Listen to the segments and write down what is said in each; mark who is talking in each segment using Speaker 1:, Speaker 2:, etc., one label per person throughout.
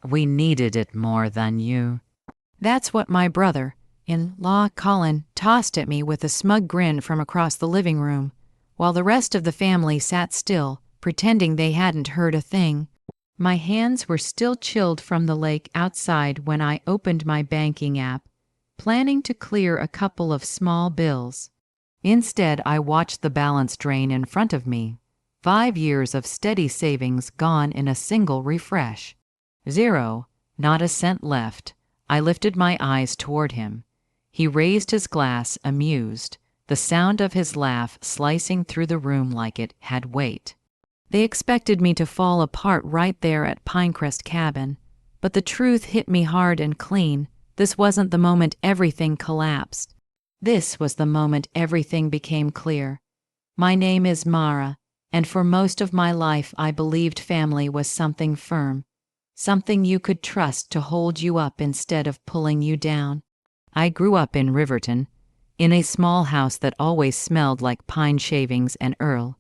Speaker 1: We needed it more than you.
Speaker 2: That's what my brother-in-law Colin tossed at me with a smug grin from across the living room, while the rest of the family sat still, pretending they hadn't heard a thing. My hands were still chilled from the lake outside when I opened my banking app, planning to clear a couple of small bills. Instead, I watched the balance drain in front of me. 5 years of steady savings gone in a single refresh. 0, not a cent left. I lifted my eyes toward him. He raised his glass, amused, the sound of his laugh slicing through the room like it had weight. They expected me to fall apart right there at Pinecrest Cabin, but the truth hit me hard and clean. This wasn't the moment everything collapsed. This was the moment everything became clear. My name is Mara, and for most of my life I believed family was something firm, something you could trust to hold you up instead of pulling you down. I grew up in Riverton, in a small house that always smelled like pine shavings and Earl,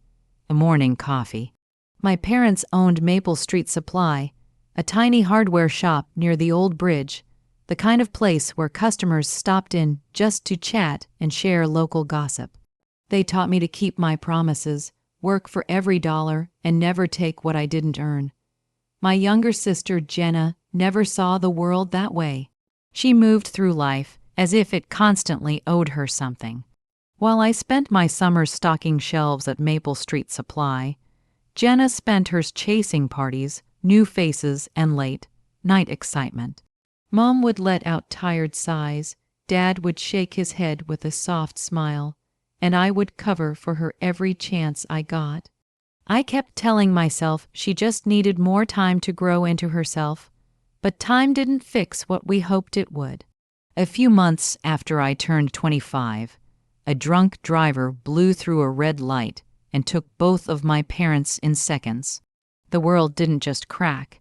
Speaker 2: a morning coffee. My parents owned Maple Street Supply, a tiny hardware shop near the old bridge, the kind of place where customers stopped in just to chat and share local gossip. They taught me to keep my promises, work for every dollar, and never take what I didn't earn. My younger sister, Jenna, never saw the world that way. She moved through life as if it constantly owed her something. While I spent my summers stocking shelves at Maple Street Supply, Jenna spent hers chasing parties, new faces, and late-night excitement. Mom would let out tired sighs, Dad would shake his head with a soft smile, and I would cover for her every chance I got. I kept telling myself she just needed more time to grow into herself, but time didn't fix what we hoped it would. A few months after I turned 25, a drunk driver blew through a red light and took both of my parents in seconds. The world didn't just crack,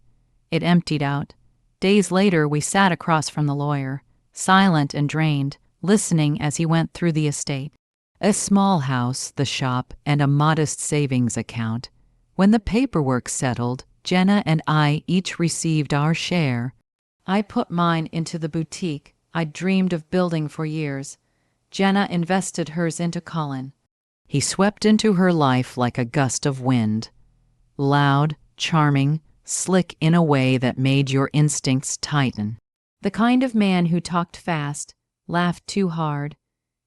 Speaker 2: it emptied out. Days later, we sat across from the lawyer, silent and drained, listening as he went through the estate. A small house, the shop, and a modest savings account. When the paperwork settled, Jenna and I each received our share. I put mine into the boutique I'd dreamed of building for years. Jenna invested hers into Colin. He swept into her life like a gust of wind. Loud, charming, slick in a way that made your instincts tighten. The kind of man who talked fast, laughed too hard,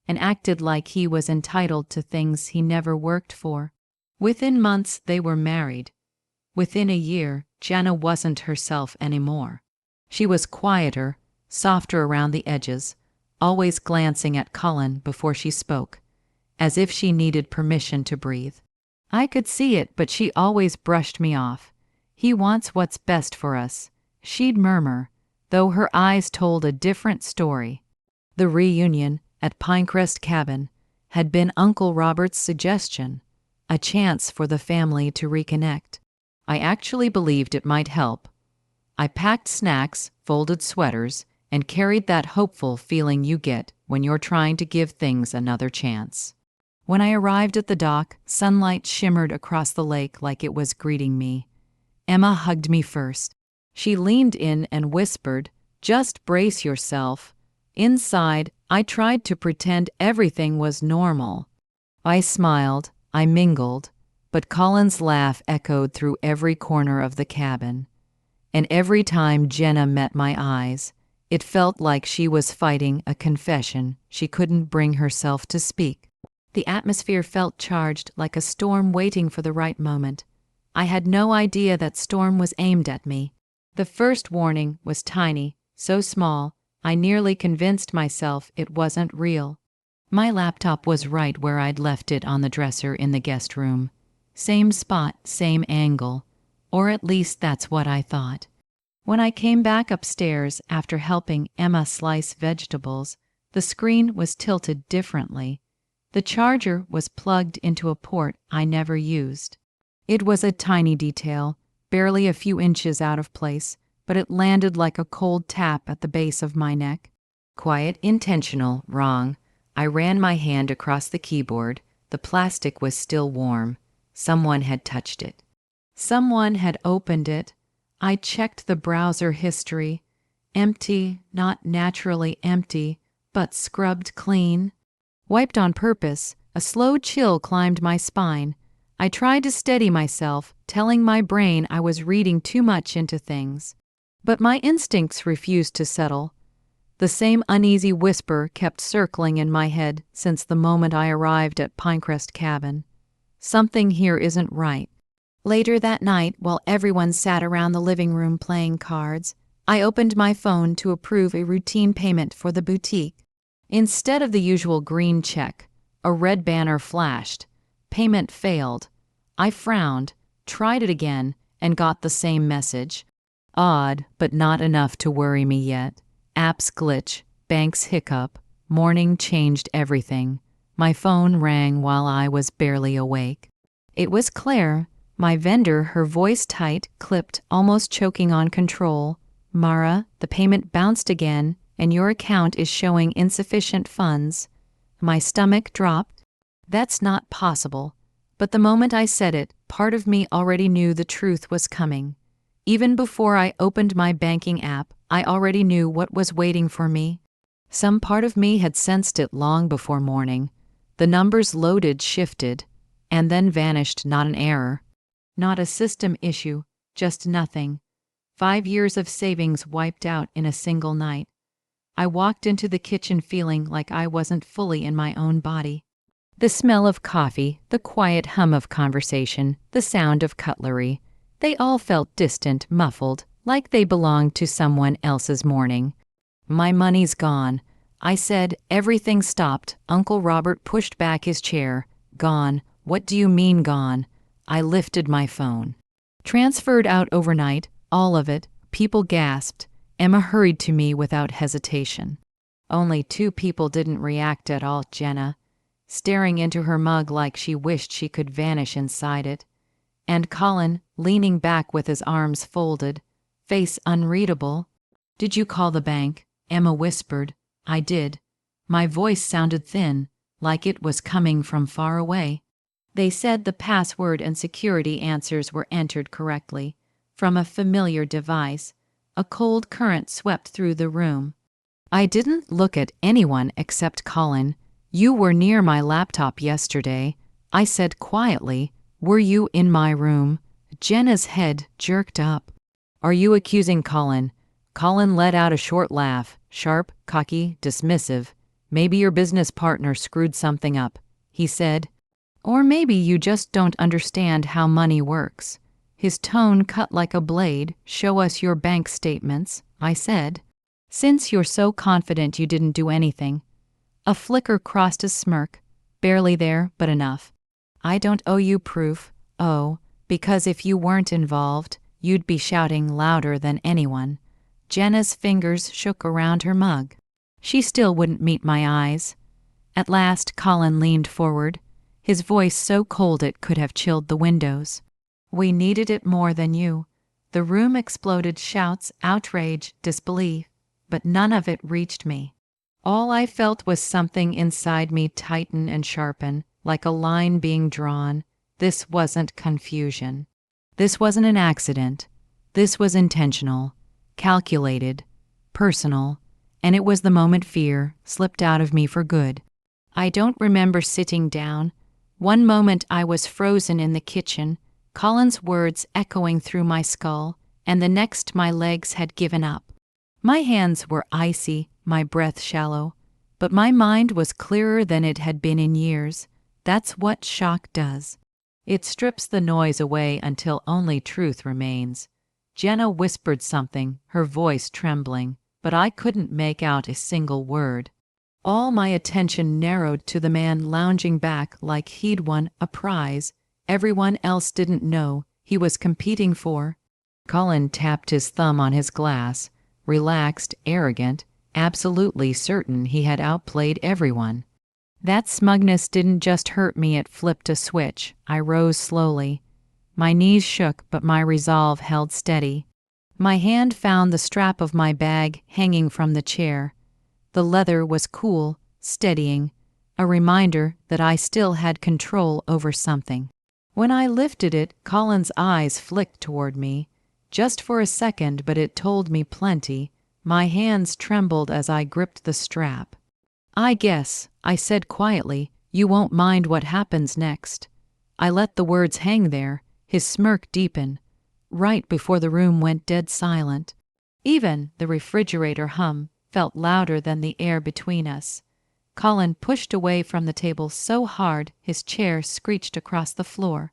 Speaker 2: and acted like he was entitled to things he never worked for. Within months, they were married. Within a year, Jenna wasn't herself anymore. She was quieter, softer around the edges, always glancing at Colin before she spoke, as if she needed permission to breathe. I could see it, but she always brushed me off. He wants what's best for us, she'd murmur, though her eyes told a different story. The reunion at Pinecrest Cabin had been Uncle Robert's suggestion, a chance for the family to reconnect. I actually believed it might help. I packed snacks, folded sweaters, and carried that hopeful feeling you get when you're trying to give things another chance. When I arrived at the dock, sunlight shimmered across the lake like it was greeting me. Emma hugged me first. She leaned in and whispered, "Just brace yourself." Inside, I tried to pretend everything was normal. I smiled, I mingled, but Colin's laugh echoed through every corner of the cabin. And every time Jenna met my eyes, it felt like she was fighting a confession she couldn't bring herself to speak. The atmosphere felt charged, like a storm waiting for the right moment. I had no idea that storm was aimed at me. The first warning was tiny, so small, I nearly convinced myself it wasn't real. My laptop was right where I'd left it on the dresser in the guest room. Same spot, same angle. Or at least that's what I thought. When I came back upstairs after helping Emma slice vegetables, the screen was tilted differently. The charger was plugged into a port I never used. It was a tiny detail, barely a few inches out of place, but it landed like a cold tap at the base of my neck. Quiet, intentional, wrong. I ran my hand across the keyboard. The plastic was still warm. Someone had touched it. Someone had opened it. I checked the browser history. Empty, not naturally empty, but scrubbed clean. Wiped on purpose, a slow chill climbed my spine. I tried to steady myself, telling my brain I was reading too much into things. But my instincts refused to settle. The same uneasy whisper kept circling in my head since the moment I arrived at Pinecrest Cabin. Something here isn't right. Later that night, while everyone sat around the living room playing cards, I opened my phone to approve a routine payment for the boutique. Instead of the usual green check, a red banner flashed. Payment failed. I frowned, tried it again, and got the same message. Odd, but not enough to worry me yet. Apps glitch, banks hiccup, morning changed everything. My phone rang while I was barely awake. It was Claire, my vendor, her voice tight, clipped, almost choking on control. Mara, the payment bounced again, and your account is showing insufficient funds. My stomach dropped. That's not possible. But the moment I said it, part of me already knew the truth was coming. Even before I opened my banking app, I already knew what was waiting for me. Some part of me had sensed it long before morning. The numbers loaded, shifted, and then vanished, not an error. Not a system issue, just nothing. 5 years of savings wiped out in a single night. I walked into the kitchen feeling like I wasn't fully in my own body. The smell of coffee, the quiet hum of conversation, the sound of cutlery, they all felt distant, muffled, like they belonged to someone else's morning. My money's gone. I said, everything stopped. Uncle Robert pushed back his chair. Gone. What do you mean gone? I lifted my phone. Transferred out overnight, all of it. People gasped. Emma hurried to me without hesitation. Only 2 people didn't react at all, Jenna, staring into her mug like she wished she could vanish inside it. And Colin, leaning back with his arms folded, face unreadable. Did you call the bank? Emma whispered. I did. My voice sounded thin, like it was coming from far away. They said the password and security answers were entered correctly, from a familiar device. A cold current swept through the room. I didn't look at anyone except Colin. You were near my laptop yesterday. I said quietly, were you in my room? Jenna's head jerked up. Are you accusing Colin? Colin let out a short laugh, sharp, cocky, dismissive. Maybe your business partner screwed something up, he said. Or maybe you just don't understand how money works. His tone cut like a blade. Show us your bank statements, I said. Since you're so confident you didn't do anything. A flicker crossed his smirk. Barely there, but enough. I don't owe you proof. Oh, because if you weren't involved, you'd be shouting louder than anyone. Jenna's fingers shook around her mug. She still wouldn't meet my eyes. At last, Colin leaned forward, his voice so cold it could have chilled the windows. We needed it more than you. The room exploded, shouts, outrage, disbelief, but none of it reached me. All I felt was something inside me tighten and sharpen, like a line being drawn. This wasn't confusion. This wasn't an accident. This was intentional, calculated, personal, and it was the moment fear slipped out of me for good. I don't remember sitting down. One moment I was frozen in the kitchen, Colin's words echoing through my skull, and the next my legs had given up. My hands were icy, my breath shallow, but my mind was clearer than it had been in years. That's what shock does. It strips the noise away until only truth remains. Jenna whispered something, her voice trembling, but I couldn't make out a single word. All my attention narrowed to the man lounging back like he'd won a prize everyone else didn't know he was competing for. Colin tapped his thumb on his glass, relaxed, arrogant, absolutely certain he had outplayed everyone. That smugness didn't just hurt me, it flipped a switch. I rose slowly. My knees shook, but my resolve held steady. My hand found the strap of my bag hanging from the chair. The leather was cool, steadying, a reminder that I still had control over something. When I lifted it, Colin's eyes flicked toward me. Just for a second, but it told me plenty. My hands trembled as I gripped the strap. "I guess," I said quietly, "you won't mind what happens next." I let the words hang there, his smirk deepen, right before the room went dead silent. Even the refrigerator hum felt louder than the air between us. Colin pushed away from the table so hard his chair screeched across the floor.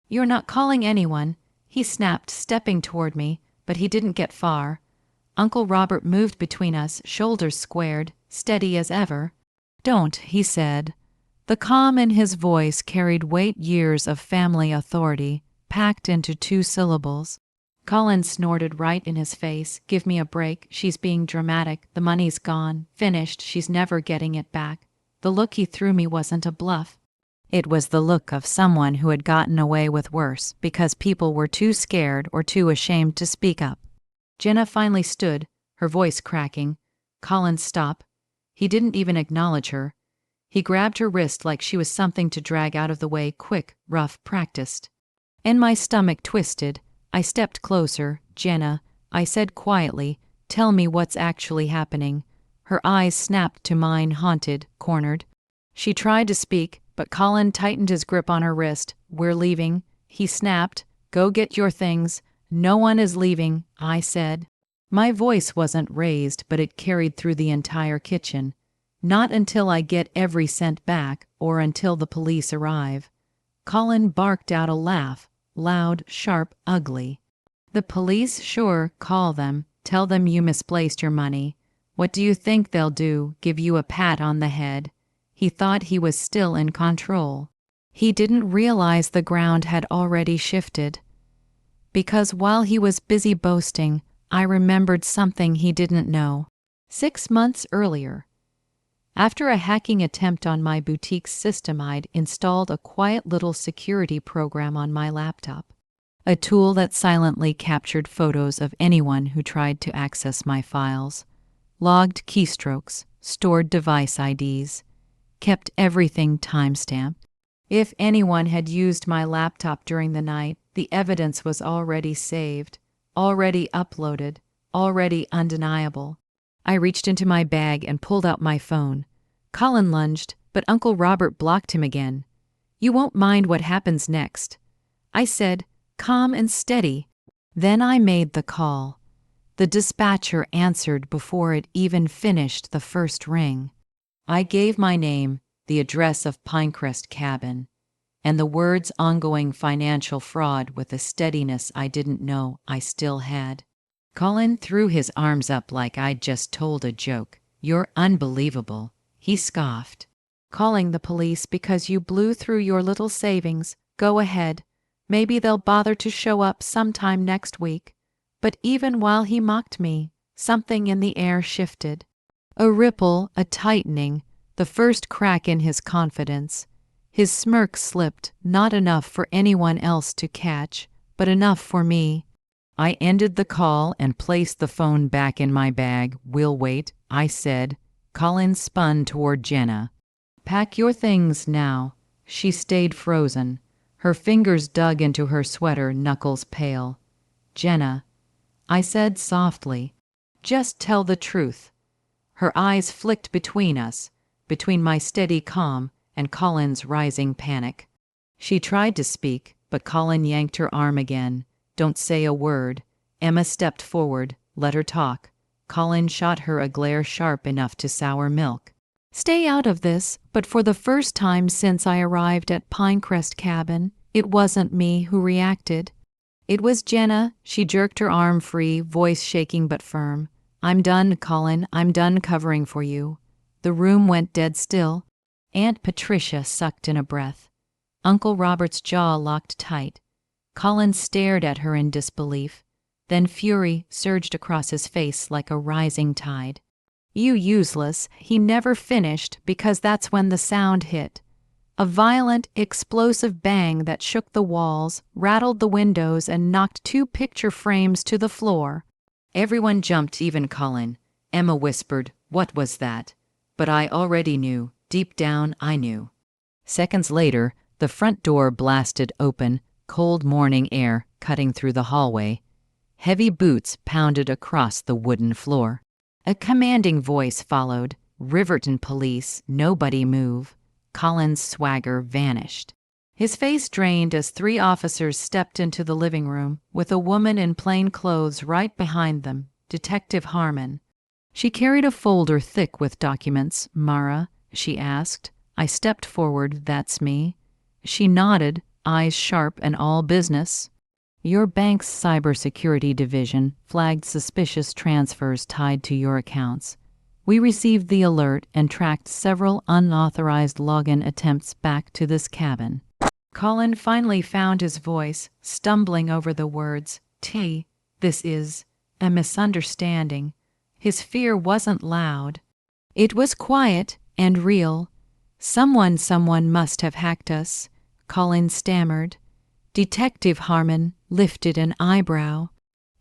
Speaker 2: "You're not calling anyone," he snapped, stepping toward me, but he didn't get far. Uncle Robert moved between us, shoulders squared, steady as ever. "Don't," he said. The calm in his voice carried weight years of family authority, packed into 2 syllables. Colin snorted right in his face. "Give me a break. She's being dramatic. The money's gone. Finished. She's never getting it back." The look he threw me wasn't a bluff. It was the look of someone who had gotten away with worse because people were too scared or too ashamed to speak up. Jenna finally stood, her voice cracking. Colin, stop. He didn't even acknowledge her. He grabbed her wrist like she was something to drag out of the way, quick, rough, practiced. And my stomach twisted. I stepped closer. "Jenna," I said quietly, "tell me what's actually happening." Her eyes snapped to mine, haunted, cornered. She tried to speak, but Colin tightened his grip on her wrist. "We're leaving," he snapped. "Go get your things." "No one is leaving," I said. My voice wasn't raised, but it carried through the entire kitchen. "Not until I get every cent back, or until the police arrive." Colin barked out a laugh, loud, sharp, ugly. "The police? Sure, call them. Tell them you misplaced your money. What do you think they'll do? Give you a pat on the head?" He thought he was still in control. He didn't realize the ground had already shifted. Because while he was busy boasting, I remembered something he didn't know. 6 months earlier, after a hacking attempt on my boutique's system, I'd installed a quiet little security program on my laptop, a tool that silently captured photos of anyone who tried to access my files, logged keystrokes, stored device IDs, kept everything timestamped. If anyone had used my laptop during the night, the evidence was already saved, already uploaded, already undeniable. I reached into my bag and pulled out my phone. Colin lunged, but Uncle Robert blocked him again. "You won't mind what happens next," I said, calm and steady. Then I made the call. The dispatcher answered before it even finished the first ring. I gave my name, the address of Pinecrest Cabin, and the words "ongoing financial fraud" with a steadiness I didn't know I still had. Colin threw his arms up like I'd just told a joke. "You're unbelievable," he scoffed. "Calling the police because you blew through your little savings. Go ahead. Maybe they'll bother to show up sometime next week." But even while he mocked me, something in the air shifted. A ripple, a tightening, the first crack in his confidence. His smirk slipped, not enough for anyone else to catch, but enough for me. I ended the call and placed the phone back in my bag. "We'll wait," I said. Colin spun toward Jenna. "Pack your things now." She stayed frozen. Her fingers dug into her sweater, knuckles pale. "Jenna," I said softly, "just tell the truth." Her eyes flicked between us, between my steady calm and Colin's rising panic. She tried to speak, but Colin yanked her arm again. "Don't say a word." Emma stepped forward. "Let her talk." Colin shot her a glare sharp enough to sour milk. "Stay out of this," but for the first time since I arrived at Pinecrest Cabin, it wasn't me who reacted. It was Jenna. She jerked her arm free, voice shaking but firm. "I'm done, Colin. I'm done covering for you." The room went dead still. Aunt Patricia sucked in a breath. Uncle Robert's jaw locked tight. Colin stared at her in disbelief. Then fury surged across his face like a rising tide. "You useless," he never finished because that's when the sound hit. A violent, explosive bang that shook the walls, rattled the windows, and knocked 2 picture frames to the floor. Everyone jumped, even Colin. Emma whispered, "What was that?" But I already knew. Deep down, I knew. Seconds later, the front door blasted open, cold morning air cutting through the hallway. Heavy boots pounded across the wooden floor. A commanding voice followed. "Riverton Police, nobody move." Colin's swagger vanished. His face drained as 3 officers stepped into the living room, with a woman in plain clothes right behind them, Detective Harmon. She carried a folder thick with documents. "Mara?" she asked. I stepped forward. "That's me." She nodded, eyes sharp and all business. "Your bank's cybersecurity division flagged suspicious transfers tied to your accounts. We received the alert and tracked several unauthorized login attempts back to this cabin." Colin finally found his voice, stumbling over the words. This is a misunderstanding." His fear wasn't loud. It was quiet and real. Someone must have hacked us," Colin stammered. Detective Harmon lifted an eyebrow.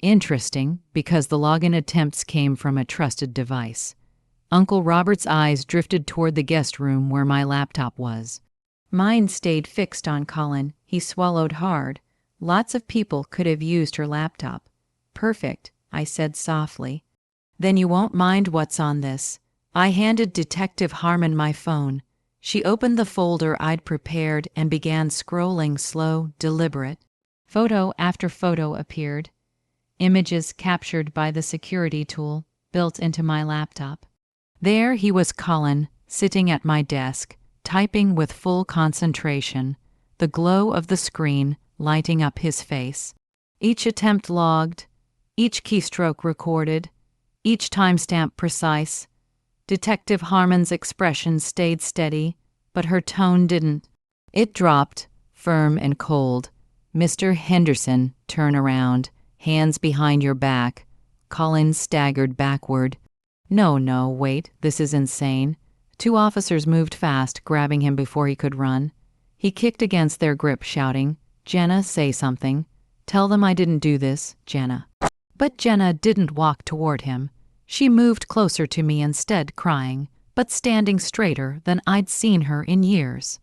Speaker 2: "Interesting, because the login attempts came from a trusted device." Uncle Robert's eyes drifted toward the guest room where my laptop was. Mine stayed fixed on Colin. He swallowed hard. "Lots of people could have used her laptop." "Perfect," I said softly. "Then you won't mind what's on this." I handed Detective Harmon my phone. She opened the folder I'd prepared and began scrolling, slow, deliberate. Photo after photo appeared. Images captured by the security tool built into my laptop. There he was, Colin, sitting at my desk, typing with full concentration, the glow of the screen lighting up his face. Each attempt logged, each keystroke recorded, each timestamp precise. Detective Harmon's expression stayed steady, but her tone didn't. It dropped, firm and cold. "Mr. Henderson, turn around. Hands behind your back." Colin staggered backward. No, wait, this is insane." 2 officers moved fast, grabbing him before he could run. He kicked against their grip, shouting, "Jenna, say something. Tell them I didn't do this, Jenna." But Jenna didn't walk toward him. She moved closer to me instead, crying, but standing straighter than I'd seen her in years.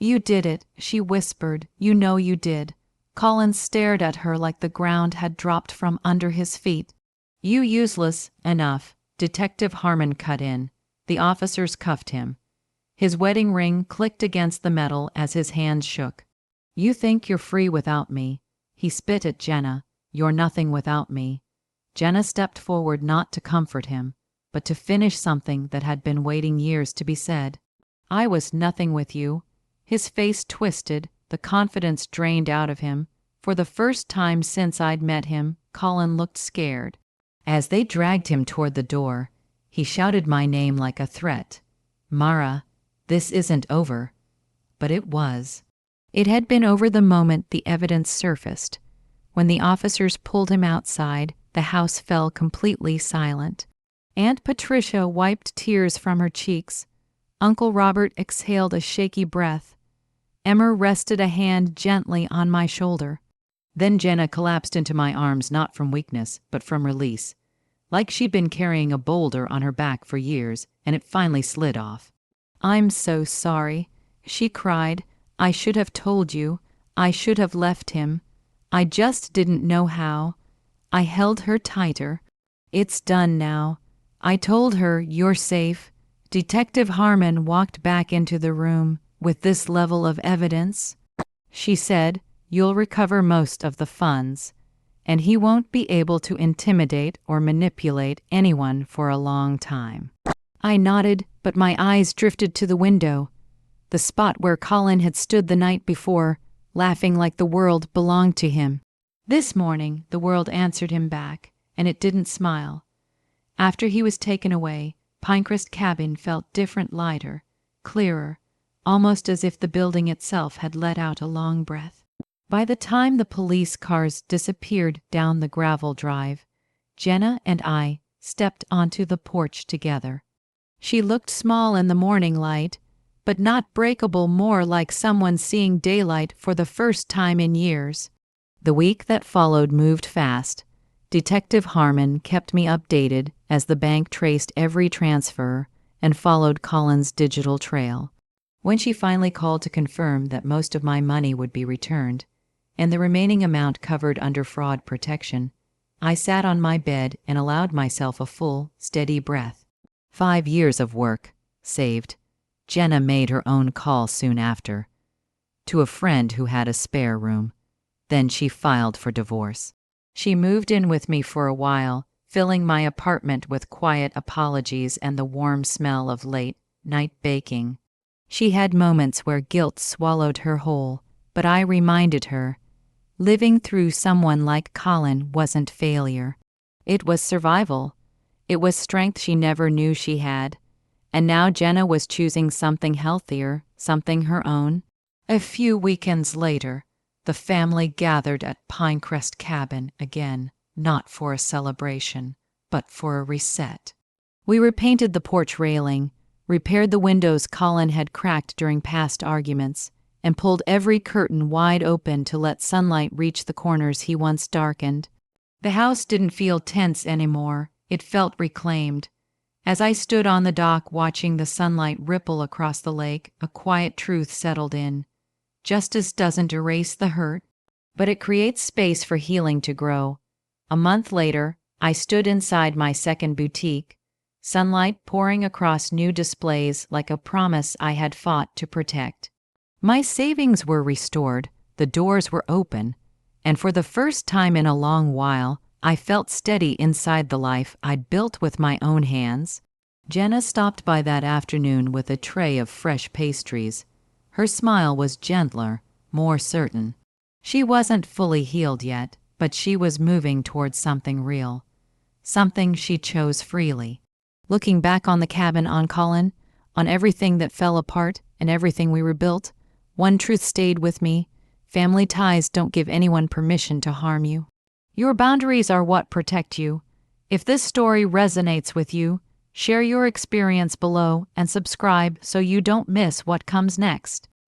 Speaker 2: "You did it," she whispered. "You know you did." Colin stared at her like the ground had dropped from under his feet. "You useless." "Enough." Detective Harmon cut in. The officers cuffed him. His wedding ring clicked against the metal as his hands shook. "You think you're free without me." He spit at Jenna. "You're nothing without me." Jenna stepped forward not to comfort him, but to finish something that had been waiting years to be said. "I was nothing with you." His face twisted, the confidence drained out of him. For the first time since I'd met him, Colin looked scared. As they dragged him toward the door, he shouted my name like a threat. "Mara, this isn't over." But it was. It had been over the moment the evidence surfaced. When the officers pulled him outside, the house fell completely silent. Aunt Patricia wiped tears from her cheeks. Uncle Robert exhaled a shaky breath. Emmer rested a hand gently on my shoulder. Then Jenna collapsed into my arms, not from weakness, but from release. Like she'd been carrying a boulder on her back for years, and it finally slid off. "I'm so sorry," she cried. "I should have told you. I should have left him. I just didn't know how." I held her tighter. "It's done now." I told her, "You're safe." Detective Harmon walked back into the room. "With this level of evidence," she said, "you'll recover most of the funds, and he won't be able to intimidate or manipulate anyone for a long time." I nodded, but my eyes drifted to the window, the spot where Colin had stood the night before, laughing like the world belonged to him. This morning, the world answered him back, and it didn't smile. After he was taken away, Pinecrest Cabin felt different, lighter, clearer, almost as if the building itself had let out a long breath. By the time the police cars disappeared down the gravel drive, Jenna and I stepped onto the porch together. She looked small in the morning light, but not breakable, more like someone seeing daylight for the first time in years. The week that followed moved fast. Detective Harmon kept me updated as the bank traced every transfer and followed Colin's digital trail. When she finally called to confirm that most of my money would be returned, and the remaining amount covered under fraud protection, I sat on my bed and allowed myself a full, steady breath. 5 years of work saved. Jenna made her own call soon after, to a friend who had a spare room. Then she filed for divorce. She moved in with me for a while, filling my apartment with quiet apologies and the warm smell of late-night baking. She had moments where guilt swallowed her whole, but I reminded her, living through someone like Colin wasn't failure. It was survival. It was strength she never knew she had. And now Jenna was choosing something healthier, something her own. A few weekends later, the family gathered at Pinecrest Cabin again, not for a celebration, but for a reset. We repainted the porch railing, repaired the windows Colin had cracked during past arguments, and pulled every curtain wide open to let sunlight reach the corners he once darkened. The house didn't feel tense anymore, it felt reclaimed. As I stood on the dock watching the sunlight ripple across the lake, a quiet truth settled in. Justice doesn't erase the hurt, but it creates space for healing to grow. A month later, I stood inside my second boutique, sunlight pouring across new displays like a promise I had fought to protect. My savings were restored, the doors were open, and for the first time in a long while, I felt steady inside the life I'd built with my own hands. Jenna stopped by that afternoon with a tray of fresh pastries. Her smile was gentler, more certain. She wasn't fully healed yet, but she was moving towards something real. Something she chose freely. Looking back on the cabin, on Colin, on everything that fell apart and everything we rebuilt, one truth stayed with me. Family ties don't give anyone permission to harm you. Your boundaries are what protect you. If this story resonates with you, share your experience below and subscribe so you don't miss what comes next.